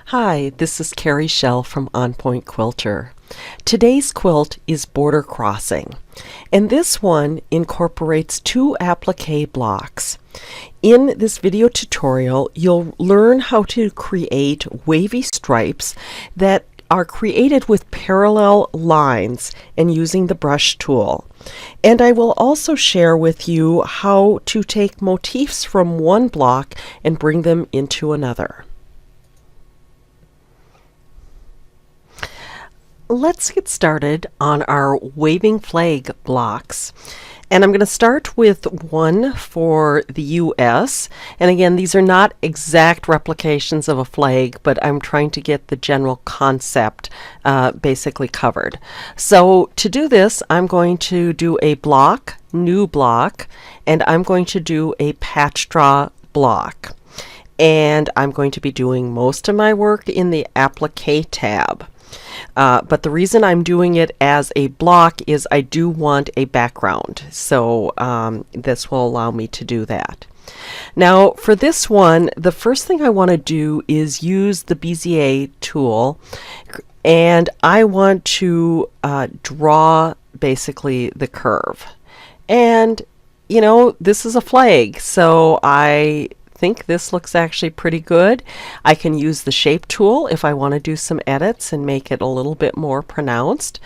Hi, this is Carrie Shell from On Point Quilter. Today's quilt is Border Crossing, and this one incorporates two applique blocks. In this video tutorial, you'll learn how to create wavy stripes that are created with parallel lines and using the brush tool. And I will also share with you how to take motifs from one block and bring them into another. Let's get started on our waving flag blocks. And I'm going to start with one for the US. And again, these are not exact replications of a flag, but I'm trying to get the general concept basically covered. So to do this, I'm going to do a block, new block, and I'm going to do a patch draw block. And I'm going to be doing most of my work in the applique tab. But the reason I'm doing it as a block is I do want a background, so this will allow me to do that. Now for this one, the first thing I want to do is use the Bezier tool, and I want to draw basically the curve. And you know, this is a flag, so I think this looks actually pretty good. I can use the shape tool if I want to do some edits and make it a little bit more pronounced.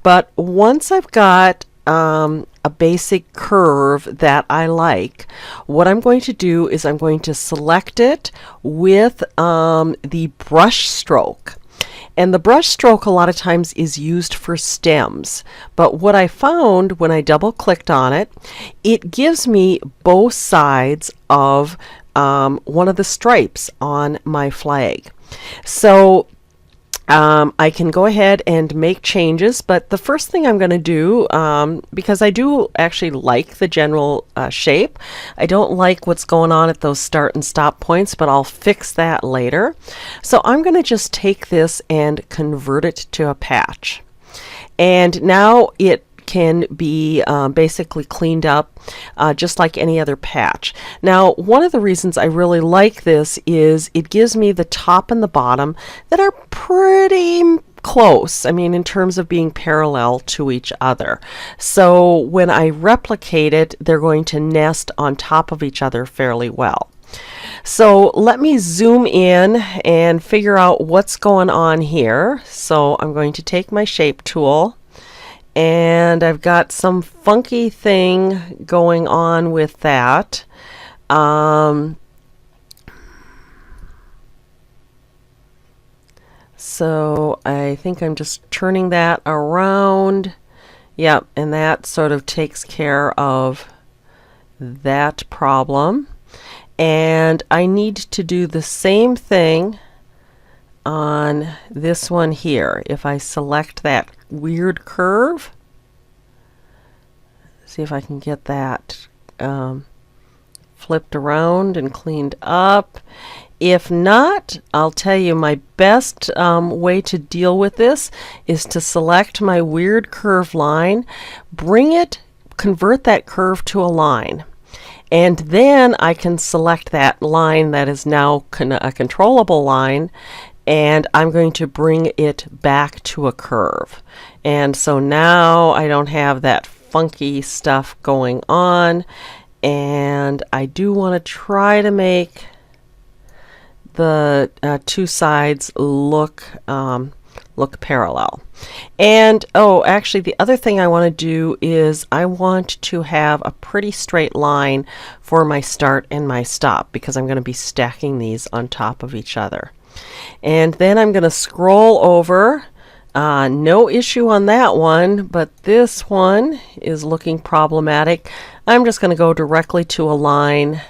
But once I've got a basic curve that I like, what I'm going to do is I'm going to select it with the brush stroke. And the brush stroke a lot of times is used for stems, but what I found when I double clicked on it, it gives me both sides of one of the stripes on my flag. So I can go ahead and make changes, but the first thing I'm going to do, because I do actually like the general shape, I don't like what's going on at those start and stop points, but I'll fix that later. So I'm going to just take this and convert it to a patch. And now it can be basically cleaned up just like any other patch. Now, one of the reasons I really like this is it gives me the top and the bottom that are pretty close, I mean, in terms of being parallel to each other. So when I replicate it, they're going to nest on top of each other fairly well. So let me zoom in and figure out what's going on here. So I'm going to take my shape tool, and I've got some funky thing going on with that. So I think I'm just turning that around. Yep, and that sort of takes care of that problem. And I need to do the same thing on this one here. If I select that weird curve, see if I can get that flipped around and cleaned up. If not, I'll tell you my best way to deal with this is to select my weird curve line, convert that curve to a line. And then I can select that line that is now a controllable line, and I'm going to bring it back to a curve. And so now I don't have that funky stuff going on, and I do want to try to make the two sides look parallel. And actually the other thing I want to do is I want to have a pretty straight line for my start and my stop, because I'm going to be stacking these on top of each other. And then I'm going to scroll over. No issue on that one, but this one is looking problematic. I'm just going to go directly to a line,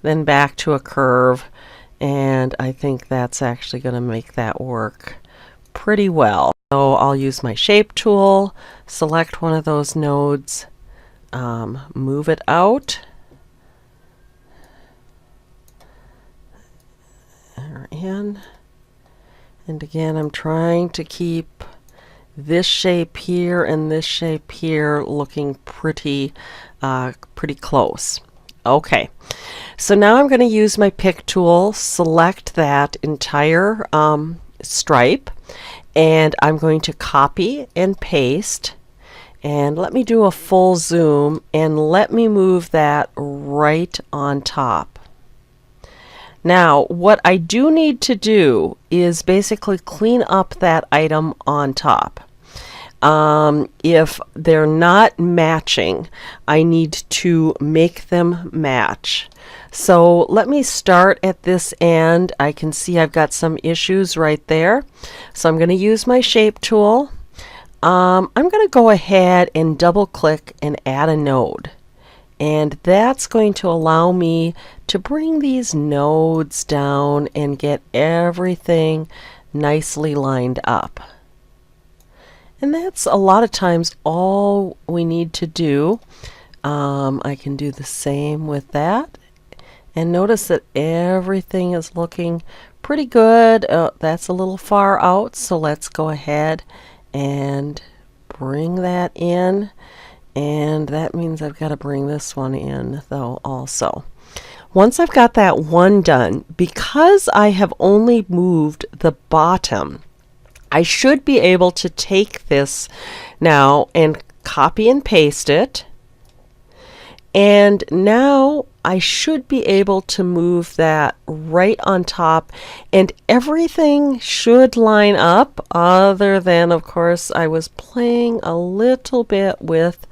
then back to a curve, and I think that's actually going to make that work pretty well. So I'll use my shape tool, select one of those nodes, move it out, in. And again, I'm trying to keep this shape here and this shape here looking pretty close. Okay, so now I'm going to use my pick tool, select that entire stripe, and I'm going to copy and paste. And let me do a full zoom and let me move that right on top. Now, what I do need to do is basically clean up that item on top. If they're not matching, I need to make them match. So let me start at this end. I can see I've got some issues right there. So I'm going to use my shape tool. I'm going to go ahead and double click and add a node. And that's going to allow me to bring these nodes down and get everything nicely lined up. And that's a lot of times all we need to do. I can do the same with that. And notice that everything is looking pretty good. That's a little far out, so let's go ahead and bring that in. And that means I've got to bring this one in though also. Once I've got that one done, because I have only moved the bottom, I should be able to take this now and copy and paste it. And now I should be able to move that right on top, and everything should line up, other than, of course, I was playing a little bit with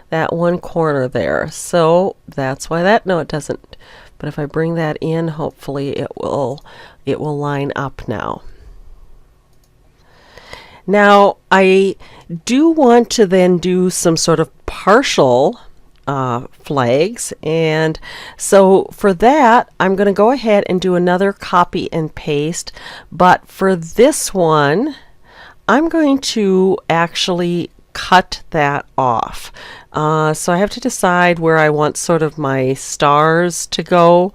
that one corner there. So that's why that, no, it doesn't. But if I bring that in, hopefully it will line up now. Now, I do want to then do some sort of partial flags, and so for that I'm going to go ahead and do another copy and paste, but for this one I'm going to actually cut that off. So I have to decide where I want sort of my stars to go,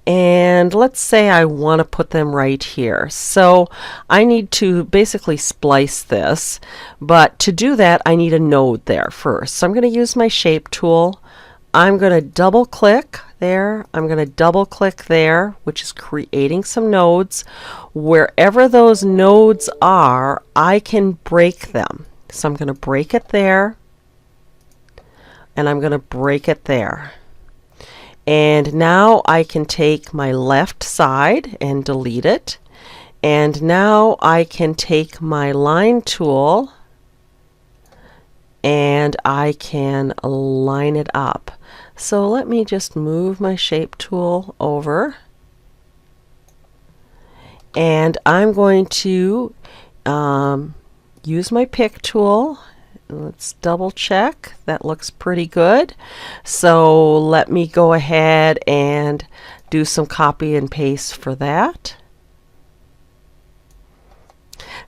and let's say I want to put them right here. So I need to basically splice this, but to do that I need a node there first. So I'm going to use my shape tool. I'm going to double click there. I'm going to double click there, which is creating some nodes. Wherever those nodes are, I can break them. So I'm going to break it there, and I'm going to break it there. And now I can take my left side and delete it. And now I can take my line tool and I can line it up. So let me just move my shape tool over. And I'm going to use my pick tool. Let's double check. That looks pretty good. So let me go ahead and do some copy and paste for that.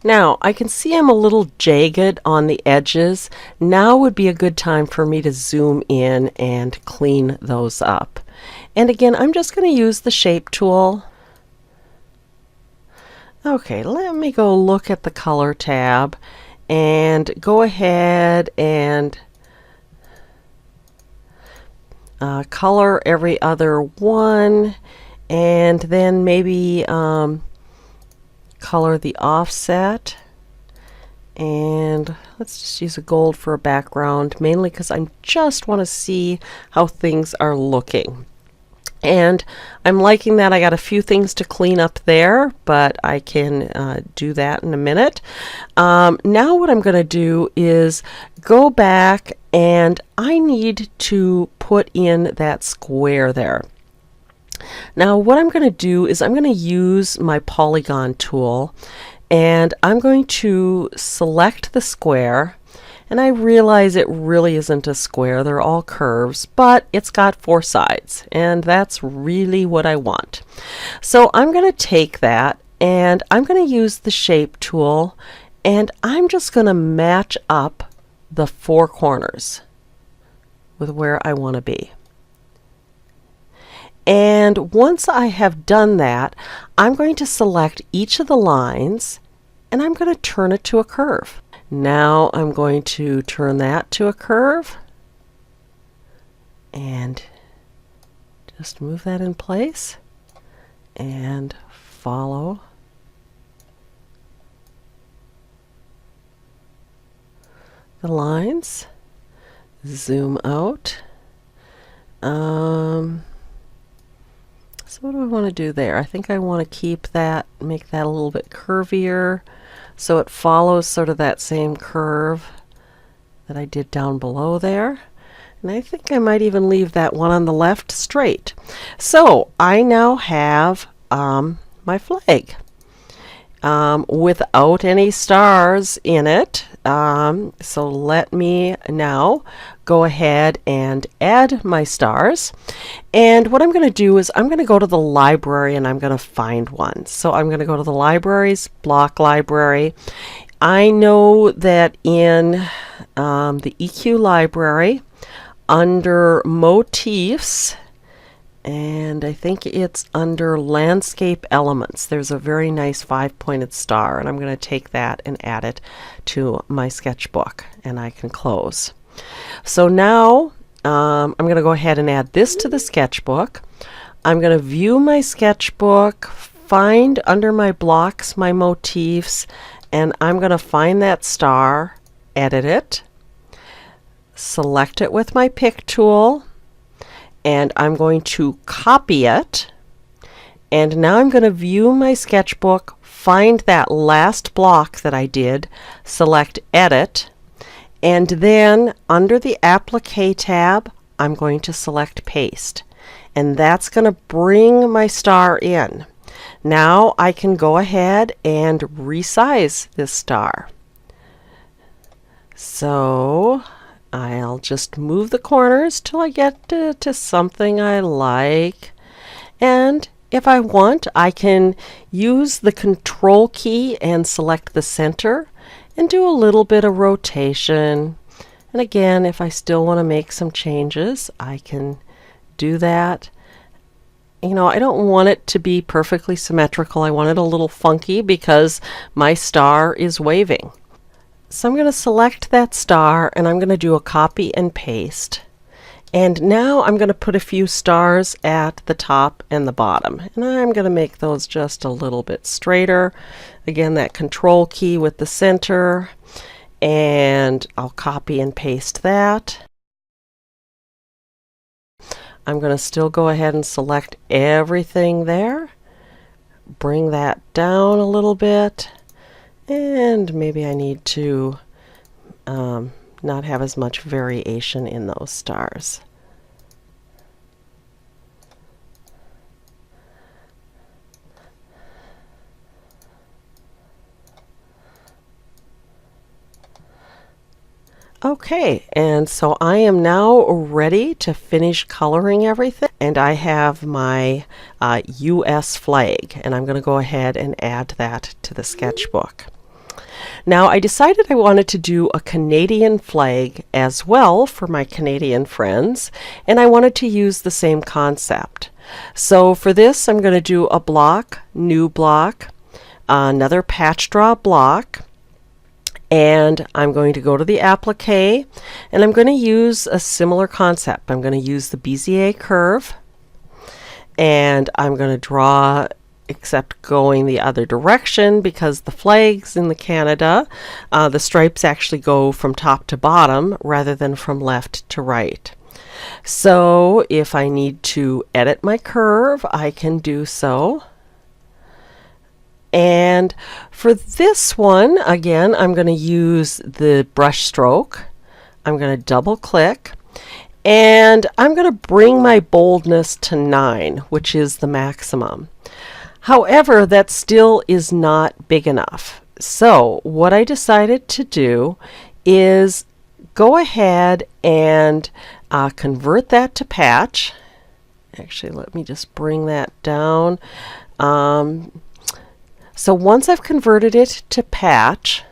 Now I can see I'm a little jagged on the edges. Now would be a good time for me to zoom in and clean those up. And again, I'm just going to use the shape tool. Okay, let me go look at the color tab and go ahead and color every other one, and then maybe color the offset. And let's just use a gold for a background, mainly because I just want to see how things are looking. And I'm liking that. I got a few things to clean up there, but I can do that in a minute. Now what I'm going to do is go back, and I need to put in that square there. Now what I'm going to do is I'm going to use my polygon tool, and I'm going to select the square. And I realize it really isn't a square, they're all curves, but it's got 4 sides, and that's really what I want. So I'm going to take that, and I'm going to use the shape tool, and I'm just going to match up the 4 corners with where I want to be. And once I have done that, I'm going to select each of the lines, and I'm going to turn it to a curve. Now I'm going to turn that to a curve, and Just move that in place and follow the lines. Zoom out. So what do I want to do there? I think I want to keep that, make that a little bit curvier so it follows sort of that same curve that I did down below there. And I think I might even leave that one on the left straight. So I now have my flag without any stars in it. So let me now go ahead and add my stars. And what I'm going to do is I'm going to go to the library and I'm going to find one. So I'm going to go to the library's block library. I know that in the EQ library, under motifs, and I think it's under landscape elements, there's a very nice 5-pointed star, and I'm going to take that and add it to my sketchbook, and I can close. So now I'm going to go ahead and add this to the sketchbook. I'm going to view my sketchbook, find under my blocks my motifs, and I'm going to find that star, edit it, select it with my pick tool, and I'm going to copy it. And now I'm going to view my sketchbook, find that last block that I did, select edit, and then under the applique tab, I'm going to select paste. And that's going to bring my star in. Now I can go ahead and resize this star. So I'll just move the corners till I get to something I like. And if I want, I can use the Control key and select the center and do a little bit of rotation. And again, if I still want to make some changes, I can do that. You know, I don't want it to be perfectly symmetrical. I want it a little funky because my star is waving. So I'm going to select that star and I'm going to do a copy and paste. And now I'm going to put a few stars at the top and the bottom. And I'm going to make those just a little bit straighter. Again, that Control key with the center. And I'll copy and paste that. I'm going to still go ahead and select everything there. Bring that down a little bit. And maybe I need to not have as much variation in those stars. Okay, and so I am now ready to finish coloring everything, and I have my US flag, and I'm going to go ahead and add that to the sketchbook. Now I decided I wanted to do a Canadian flag as well for my Canadian friends, and I wanted to use the same concept. So for this I'm going to do a block, new block, another patch draw block, and I'm going to go to the applique and I'm going to use a similar concept. I'm going to use the Bezier curve and I'm going to draw, except going the other direction because the flags in the Canada, the stripes actually go from top to bottom rather than from left to right. So if I need to edit my curve, I can do so. And for this one, again, I'm going to use the brush stroke. I'm going to double click and I'm going to bring my boldness to 9, which is the maximum. However, that still is not big enough. So what I decided to do is go ahead and convert that to patch. Actually, let me just bring that down. So once I've converted it to patch,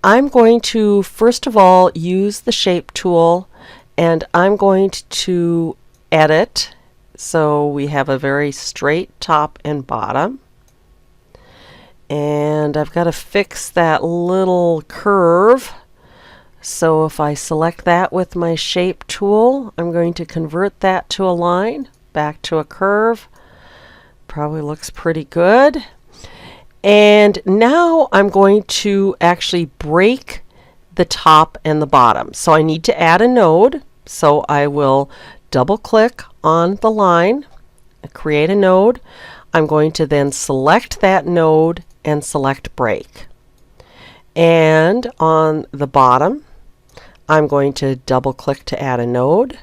I'm going to first of all use the shape tool and I'm going to edit so we have a very straight top and bottom. And I've got to fix that little curve. So if I select that with my shape tool, I'm going to convert that to a line. back to a curve. Probably looks pretty good. And now I'm going to actually break the top and the bottom. So I need to add a node. So I will double click on the line, create a node. I'm going to then select that node and select break. And on the bottom, I'm going to double click to add a node.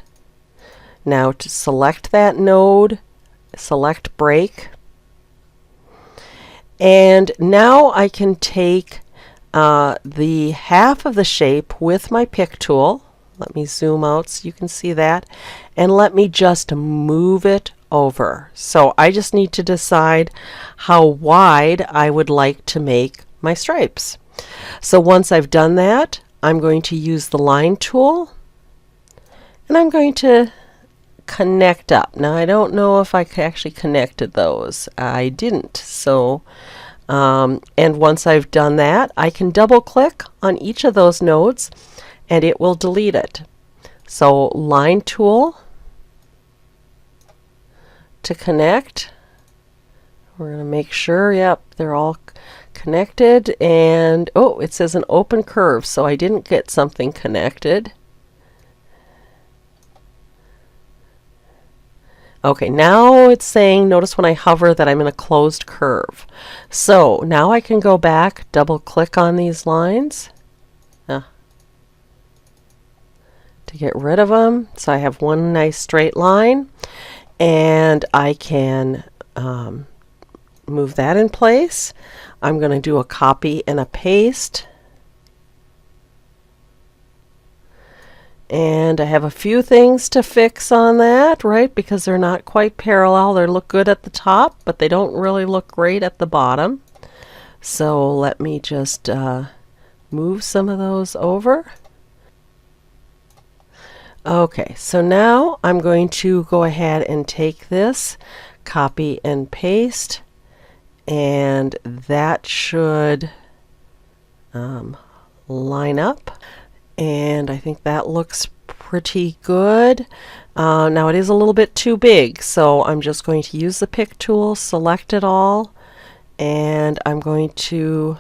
Now to select that node, select break. And now I can take the half of the shape with my pick tool. Let me zoom out so you can see that. And let me just move it over. So I just need to decide how wide I would like to make my stripes. So once I've done that, I'm going to use the line tool. And I'm going to connect up. Now I don't know if I actually connected those. I didn't. So and once I've done that, I can double click on each of those nodes and it will delete it. So line tool to connect. We're going to make sure, yep, they're all connected. And oh, it says an open curve, so I didn't get something connected. Okay, now it's saying, notice when I hover that I'm in a closed curve. So now I can go back, double click on these lines to get rid of them. So I have one nice straight line, and I can move that in place. I'm going to do a copy and a paste. And I have a few things to fix on that, right? Because they're not quite parallel. They look good at the top, but they don't really look great at the bottom. So let me just move some of those over. Okay, so now I'm going to go ahead and take this, copy and paste, and that should line up. And I think that looks pretty good. Now it is a little bit too big, so I'm just going to use the pick tool, select it all, and I'm going to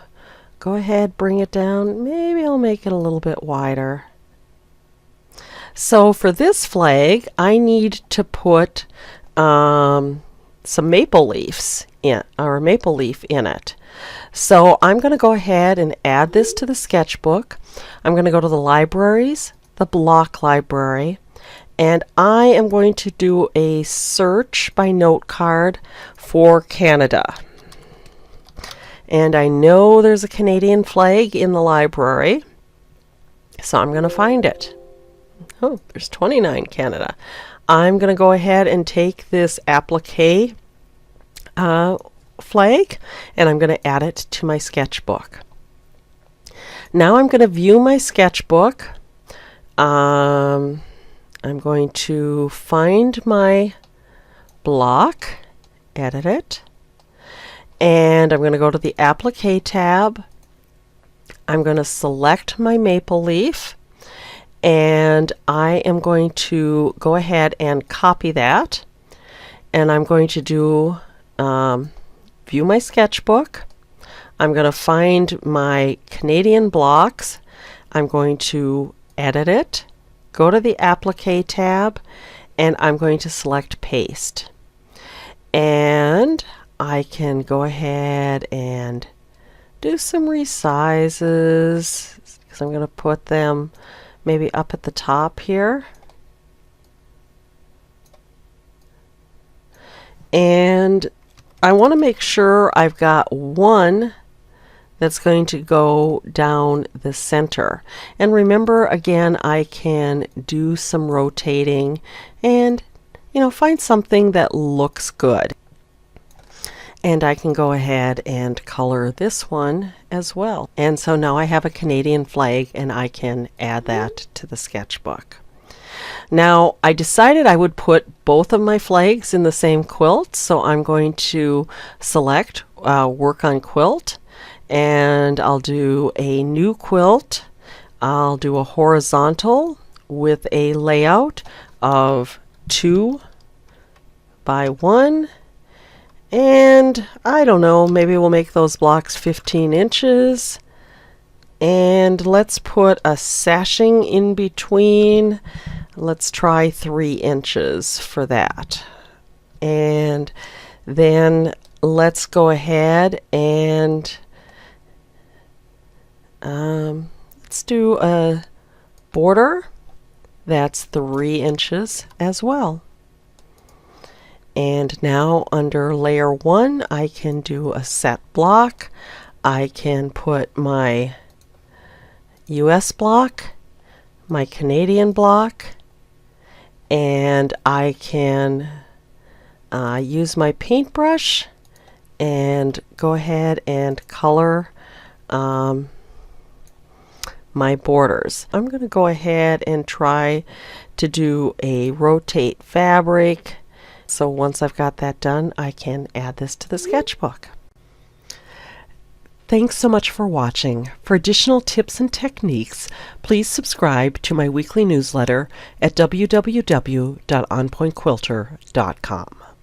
go ahead, bring it down. Maybe I'll make it a little bit wider. So for this flag, I need to put some maple leaves in, or a maple leaf in it. So I'm going to go ahead and add this to the sketchbook. I'm going to go to the libraries, the block library, and I am going to do a search by note card for Canada. And I know there's a Canadian flag in the library, so I'm going to find it. Oh, there's 29 Canada. I'm going to go ahead and take this applique flag, and I'm going to add it to my sketchbook. Now I'm going to view my sketchbook. I'm going to find my block, edit it, and I'm going to go to the applique tab. I'm going to select my maple leaf, and I am going to go ahead and copy that, and I'm going to do view my sketchbook. I'm going to find my Canadian blocks. I'm going to edit it, go to the applique tab, and I'm going to select paste. And I can go ahead and do some resizes, because I'm going to put them maybe up at the top here. And I want to make sure I've got one that's going to go down the center. And remember, again, I can do some rotating and, find something that looks good. And I can go ahead and color this one as well. And so now I have a Canadian flag, and I can add that to the sketchbook. Now I decided I would put both of my flags in the same quilt, so I'm going to select work on quilt, and I'll do a new quilt. I'll do a horizontal with a layout of 2 by 1. And I don't know, maybe we'll make those blocks 15 inches. And let's put a sashing in between. Let's try 3 inches for that. And then let's go ahead and let's do a border that's 3 inches as well. And now under layer 1, I can do a set block. I can put my US block, my Canadian block, and I can use my paintbrush and go ahead and color my borders. I'm going to go ahead and try to do a rotate fabric. So once I've got that done, I can add this to the sketchbook. Thanks so much for watching. For additional tips and techniques, please subscribe to my weekly newsletter at www.onpointquilter.com.